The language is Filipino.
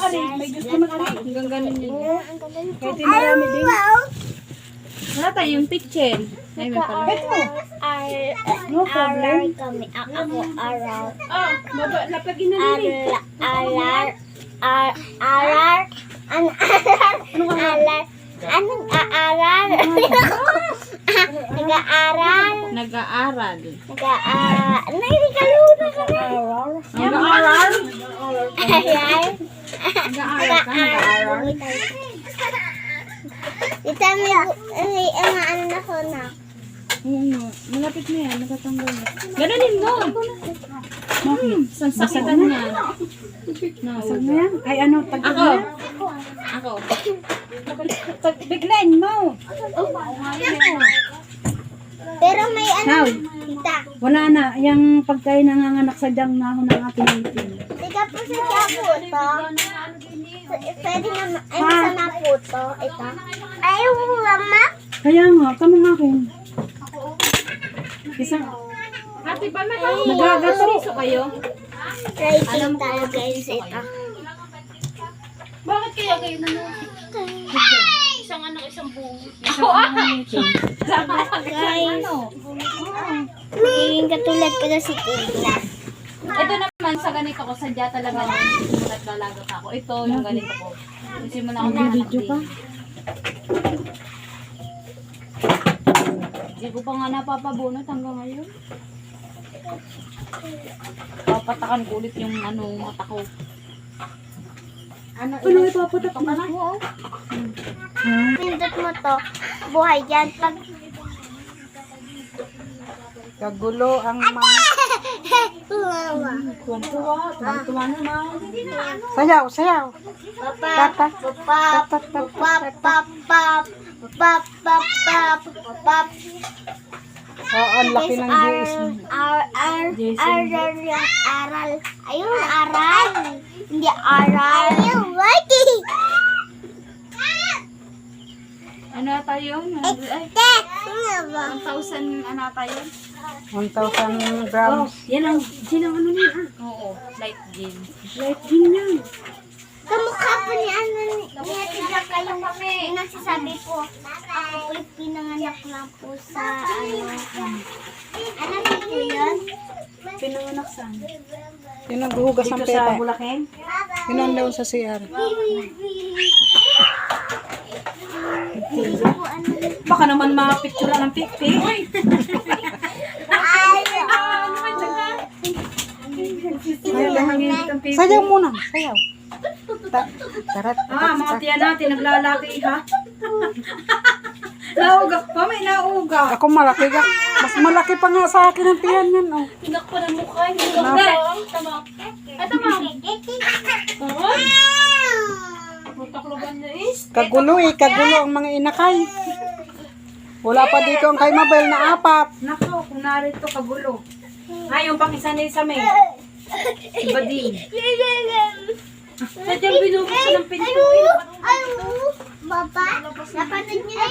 ari. May gusto man ari. Hanggang ganun yun. Kahit yung marami din. Wala tayong teacher. Ay, may pala. No problem. Kami. Ako araw. Ah, lapagin na nila. Alar. Alar. Alar. Anong aaral? Nag-aaral. Nag-aaral. Nagkaluto ka na. Nag-aaral? Ayan. Nag-aaral ka? Nag-aaral? Ito may ano na ko na. Oo nga. Malapit na yan. Natatanggal na. Ganunin mo. Sansakitan yan. Saan na yan? Ay ano, tagpag Ako. na? Ako. Biglain mo. Pero may ano. Now, Tita. wala na. Yung pagkain nanganganak sa dang na ako ng ating ipin. Tita po sa Japuto. Pwede na, ay masama po to. Ito. Ayaw mo mama? Kaya nga, kamang akin. Isang, Ate ba, nagagato. kayo? Try tayo guys ito. Bakit kaya kayo isang isang buo? Guys. Magiging katulad ko na si Tina. Ito naman sa ganito ko, sadya talaga naglalagot ako. Ito yung ganito ko. Simula ako Nag-video ka? Hindi ko pa nga napapabunot hanggang ngayon. Papatakan ko ulit yung mata ko. Ano ipapatak mo? Oo. Pindot mo to. Buhay yan. Pag Kagulo ang mga... Tuwa naman. Sayaw, sayaw. papa, papa, papa, papa, papa, papa. Oo, ang laki ng GS mo. Aral. Ayun, aral. Hindi aral. Ayun, wati. Ano tayo? Ay, Te, ano ba? 1,000 ano tayo? 1,000 grams. Yan ang, sinang ano niya Oo, light gin. Light din yan. Kamukha po ni ano ni Ate Jack yung nagsasabi po. Ako po'y pinanganak lang po sa ano. Ano po yun? Pinanganak saan? Yun ang guhugas ng Dito sa pepe. Bulacan? Yun ang daw sa CR. Baka naman ma-picture ng pipi. Ay, lahangin itong pipi. Sayaw muna. Sayaw. Tarat. Ah, mga tiyan natin, naglalaki ha? Nauga pa, may nauga. Ako malaki ka. Mas malaki pa nga sa akin ang tiyan yan. Oh. Tinak pa ng mukha. Hindi ko tama. Ay, tama. Takloban na is. Kagulo eh. Kagulo ang mga inakay. Wala pa dito ang kay Mabel na 4. Nako, kung narito kagulo. Ay, yung pakisanay sa may. Iba din. Sadyang binubuksan ng pinto. Baba, napanood niyo na